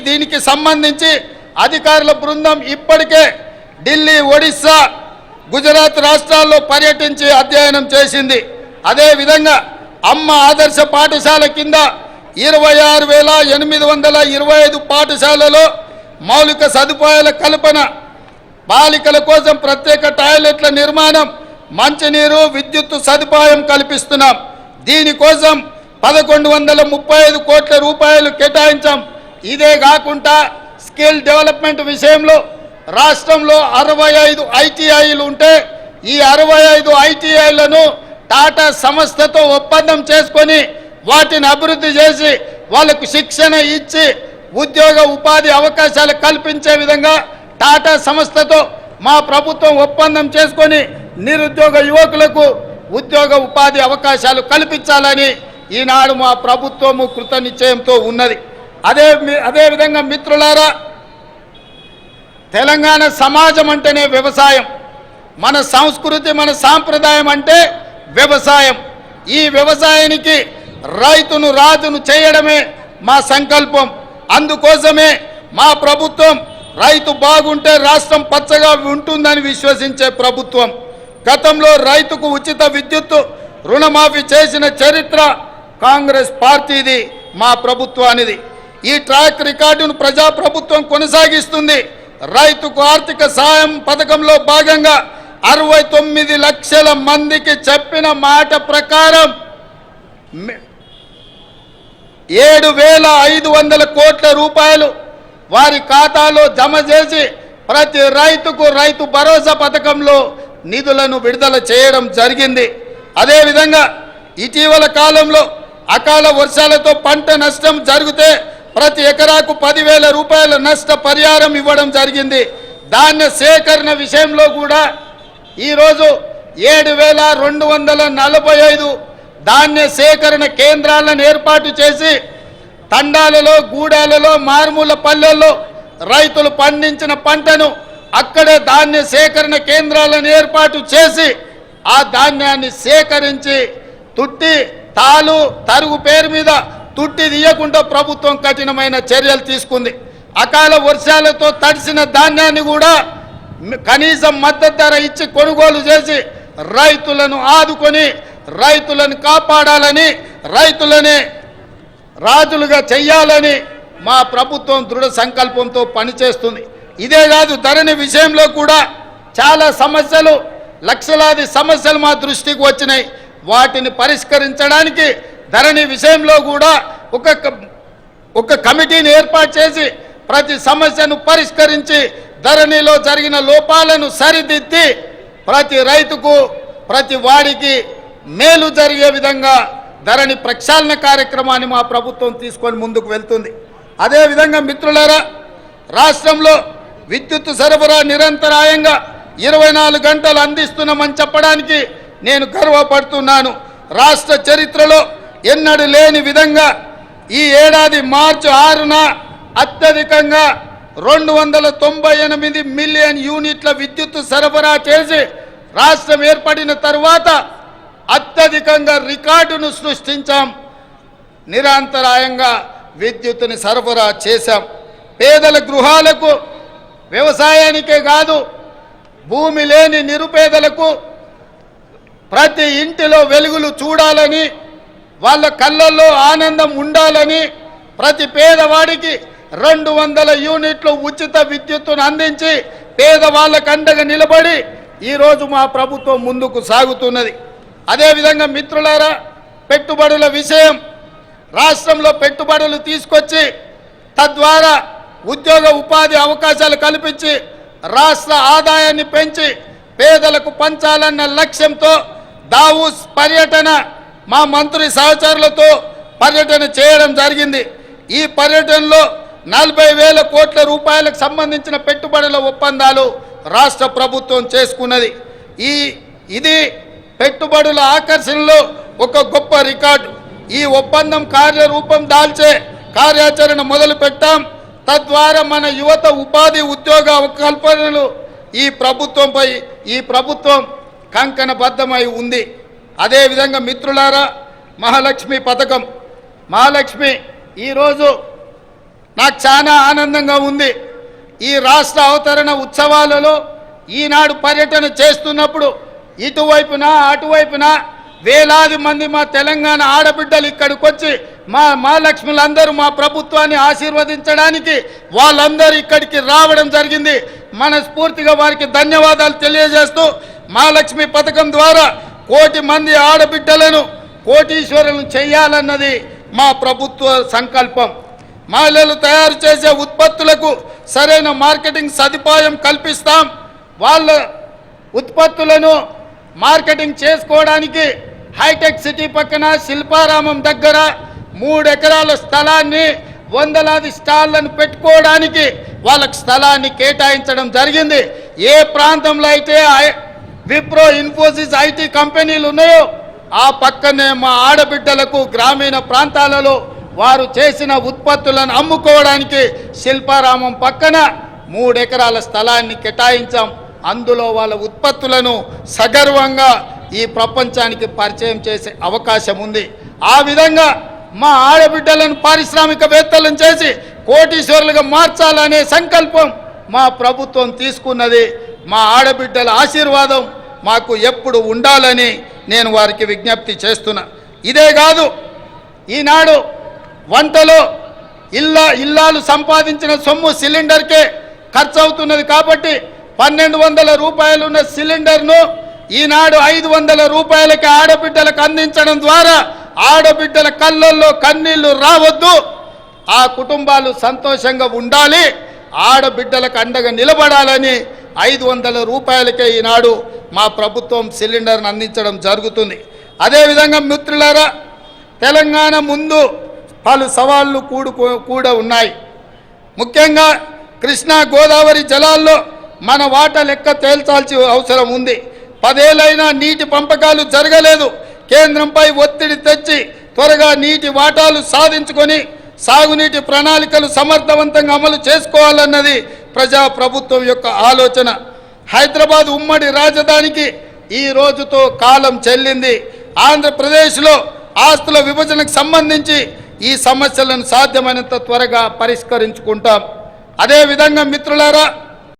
దీనికి సంబంధించి అధికారుల బృందం ఇప్పటికే ఢిల్లీ, ఒడిశా, గుజరాత్ రాష్ట్రాల్లో పర్యటించి అధ్యయనం చేసింది. అదేవిధంగా అమ్మ ఆదర్శ పాఠశాల కింద 26,825 పాఠశాలలో మౌలిక సదుపాయాల కల్పన, బాలికల కోసం ప్రత్యేక టాయిలెట్ల నిర్మాణం, మంచినీరు, విద్యుత్ సదుపాయం కల్పిస్తున్నాం. దీనికోసం 1135 కోట్ల రూపాయలు కేటాయించాం. ఇదే కాకుండా స్కిల్ డెవలప్మెంట్ విషయంలో రాష్ట్రంలో 65 ఐటీఐలు ఉంటే ఈ 65 ఐటీఐలను టాటా సంస్థతో ఒప్పందం చేసుకొని వాటిని అభివృద్ధి చేసి వాళ్ళకు శిక్షణ ఇచ్చి ఉద్యోగ ఉపాధి అవకాశాలు కల్పించే విధంగా టాటా సంస్థతో మా ప్రభుత్వం ఒప్పందం చేసుకొని నిరుద్యోగ యువకులకు ఉద్యోగ ఉపాధి అవకాశాలు కల్పించాలని ఈనాడు మా ప్రభుత్వము కృత నిశ్చయంతో ఉన్నది. అదేవిధంగా మిత్రులారా, తెలంగాణ సమాజం అంటేనే వ్యవసాయం. మన సంస్కృతి, మన సాంప్రదాయం అంటే వ్యవసాయం. ఈ వ్యవసాయానికి రైతును రాజును చేయడమే మా సంకల్పం. అందుకోసమే మా ప్రభుత్వం రైతు బాగుంటే రాష్ట్రం పచ్చగా ఉంటుందని విశ్వసించే ప్రభుత్వం. గతంలో రైతుకు ఉచిత విద్యుత్తు రుణమాఫీ చేసిన చరిత్ర కాంగ్రెస్ పార్టీది, మా ప్రభుత్వానిది. ఈ ట్రాక్ రికార్డును ప్రజాప్రభుత్వం కొనసాగిస్తుంది. రైతుకు ఆర్థిక సాయం పథకంలో భాగంగా 69 లక్షల మందికి చెప్పిన మాట ప్రకారం 7,500 కోట్ల రూపాయలు వారి ఖాతాలో జమ చేసి ప్రతి రైతుకు రైతు భరోసా పథకంలో నిధులను విడుదల చేయడం జరిగింది. అదేవిధంగా ఇటీవల కాలంలో అకాల వర్షాలతో పంట నష్టం జరిగితే ప్రతి ఎకరాకు 10,000 రూపాయల నష్ట పరిహారం ఇవ్వడం జరిగింది. ధాన్య సేకరణ విషయంలో కూడా ఈరోజు 7,245 ధాన్య సేకరణ కేంద్రాలను ఏర్పాటు చేసి తండాలలో, గూడాలలో, మారుమూల పల్లెల్లో రైతులు పండించిన పంటను అక్కడే ధాన్య సేకరణ కేంద్రాలను ఏర్పాటు చేసి ఆ ధాన్యాన్ని సేకరించి తుట్టి, తాలు, తరుగు పేరు మీద తుట్టి తీయకుండా ప్రభుత్వం కఠినమైన చర్యలు తీసుకుంది. అకాల వర్షాలతో తడిసిన ధాన్యాన్ని కూడా కనీసం మద్దతు ధర ఇచ్చి కొనుగోలు చేసి రైతులను ఆదుకొని రైతులను కాపాడాలని, రైతులనే రాజులుగా చెయ్యాలని మా ప్రభుత్వం దృఢ సంకల్పంతో పనిచేస్తుంది. ఇదే కాదు, ధరణి విషయంలో కూడా చాలా సమస్యలు, లక్షలాది సమస్యలు మా దృష్టికి వచ్చినాయి. వాటిని పరిష్కరించడానికి ధరణి విషయంలో కూడా ఒక కమిటీని ఏర్పాటు చేసి ప్రతి సమస్యను పరిష్కరించి ధరణిలో జరిగిన లోపాలను సరిదిద్ది ప్రతి రైతుకు, ప్రతి వాడికి మేలు జరిగే విధంగా ధరణి ప్రక్షాళన కార్యక్రమాన్ని మా ప్రభుత్వం తీసుకొని ముందుకు వెళ్తుంది. అదేవిధంగా మిత్రులారా, రాష్ట్రంలో విద్యుత్ సరఫరా నిరంతరాయంగా 24 గంటలు అందిస్తున్నామని చెప్పడానికి నేను గర్వపడుతున్నాను. రాష్ట్ర చరిత్రలో ఎన్నడూ లేని విధంగా ఈ ఏడాది మార్చి 6న అత్యధికంగా 298 మిలియన్ యూనిట్ల విద్యుత్ సరఫరా చేసి రాష్ట్రం ఏర్పడిన తర్వాత అత్యధికంగా రికార్డును సృష్టించాం. నిరంతరాయంగా విద్యుత్తుని సరఫరా చేశాం. పేదల గృహాలకు, వ్యవసాయానికే కాదు భూమి లేని నిరుపేదలకు ప్రతి ఇంటిలో వెలుగులు చూడాలని, వాళ్ళ కళ్ళల్లో ఆనందం ఉండాలని ప్రతి పేదవాడికి 200 యూనిట్లు ఉచిత విద్యుత్తును అందించి పేదవాళ్ళకు అండగా నిలబడి ఈరోజు మా ప్రభుత్వం ముందుకు సాగుతున్నది. అదేవిధంగా మిత్రులారా, పెట్టుబడుల విషయం, రాష్ట్రంలో పెట్టుబడులు తీసుకొచ్చి తద్వారా ఉద్యోగ ఉపాధి అవకాశాలు కల్పించి రాష్ట్ర ఆదాయాన్ని పెంచి పేదలకు పంచాలన్న లక్ష్యంతో దావూస్ పర్యటన మా మంత్రి సహచరులతో పర్యటన చేయడం జరిగింది. ఈ పర్యటనలో 40,000 కోట్ల రూపాయలకు సంబంధించిన పెట్టుబడుల ఒప్పందాలు రాష్ట్ర ప్రభుత్వం చేసుకున్నది. ఇది పెట్టుబడుల ఆకర్షణలో ఒక గొప్ప రికార్డు. ఈ ఒప్పందం కార్యరూపం దాల్చే కార్యాచరణ మొదలు పెట్టాం. తద్వారా మన యువత ఉపాధి, ఉద్యోగ కల్పనలు ఈ ప్రభుత్వం కంకణబద్ధమై ఉంది. అదేవిధంగా మిత్రులారా, మహాలక్ష్మి పథకం, మహాలక్ష్మి ఈరోజు నాకు చాలా ఆనందంగా ఉంది. ఈ రాష్ట్ర అవతరణ ఉత్సవాలలో ఈనాడు పర్యటన చేస్తున్నప్పుడు ఇటువైపున అటువైపున వేలాది మంది మా తెలంగాణ ఆడబిడ్డలు ఇక్కడికి వచ్చి మా లక్ష్ములందరూ మా ప్రభుత్వాన్ని ఆశీర్వదించడానికి వాళ్ళందరూ ఇక్కడికి రావడం జరిగింది. మనస్ఫూర్తిగా వారికి ధన్యవాదాలు తెలియజేస్తూ మహాలక్ష్మి పథకం ద్వారా 1 కోటి మంది ఆడబిడ్డలను కోటీశ్వరులను చేయాలన్నది మా ప్రభుత్వ సంకల్పం. మహిళలు తయారు చేసే ఉత్పత్తులకు సరైన మార్కెటింగ్ సదుపాయం కల్పిస్తాం. వాళ్ళ ఉత్పత్తులను మార్కెటింగ్ చేసుకోవడానికి హైటెక్ సిటీ పక్కన శిల్పారామం దగ్గర 3 ఎకరాల స్థలాన్ని వందలాది స్టాళ్లను పెట్టుకోవడానికి వాళ్ళకి స్థలాన్ని కేటాయించడం జరిగింది. ఏ ప్రాంతంలో అయితే విప్రో, ఇన్ఫోసిస్, ఐటీ కంపెనీలు ఉన్నాయో ఆ పక్కనే మా ఆడబిడ్డలకు గ్రామీణ ప్రాంతాలలో వారు చేసిన ఉత్పత్తులను అమ్ముకోవడానికి శిల్పారామం పక్కన 3 ఎకరాల స్థలాన్ని కేటాయించాం. అందులో వాళ్ళ ఉత్పత్తులను సగర్వంగా ఈ ప్రపంచానికి పరిచయం చేసే అవకాశం ఉంది. ఆ విధంగా మా ఆడబిడ్డలను పారిశ్రామికవేత్తలను చేసి కోటీశ్వరులుగా మార్చాలనే సంకల్పం మా ప్రభుత్వం తీసుకున్నది. మా ఆడబిడ్డల ఆశీర్వాదం మాకు ఎప్పుడు ఉండాలని నేను వారికి విజ్ఞప్తి చేస్తున్నా. ఇదే కాదు, ఈనాడు వంటలో ఇల్లాలు సంపాదించిన సొమ్ము సిలిండర్కే ఖర్చు అవుతున్నది. కాబట్టి 1200 రూపాయలు ఉన్న సిలిండర్ను ఈనాడు 500 రూపాయలకి ఆడబిడ్డలకు అందించడం ద్వారా ఆడబిడ్డల కళ్ళల్లో కన్నీళ్లు రావద్దు, ఆ కుటుంబాలు సంతోషంగా ఉండాలి, ఆడబిడ్డలకు అండగా నిలబడాలని 500 రూపాయలకే ఈనాడు మా ప్రభుత్వం సిలిండర్ను అందించడం జరుగుతుంది. అదేవిధంగా మిత్రులారా, తెలంగాణ ముందు పలు సవాళ్లు కూడా ఉన్నాయి. ముఖ్యంగా కృష్ణా గోదావరి జలాల్లో మన వాటా లెక్క తేల్చాల్సిన అవసరం ఉంది. 10 ఏళ్ళైనా నీటి పంపకాలు జరగలేదు. కేంద్రంపై ఒత్తిడి తెచ్చి త్వరగా నీటి వాటాలు సాధించుకొని సాగునీటి ప్రణాళికలు సమర్థవంతంగా అమలు చేసుకోవాలన్నది ప్రజాప్రభుత్వం యొక్క ఆలోచన. హైదరాబాద్ ఉమ్మడి రాజధానికి ఈ రోజుతో కాలం చెల్లింది. ఆంధ్రప్రదేశ్లో ఆస్తుల విభజనకు సంబంధించి ఈ సమస్యలను సాధ్యమైనంత త్వరగా పరిష్కరించుకుంటాం. అదేవిధంగా మిత్రులారా,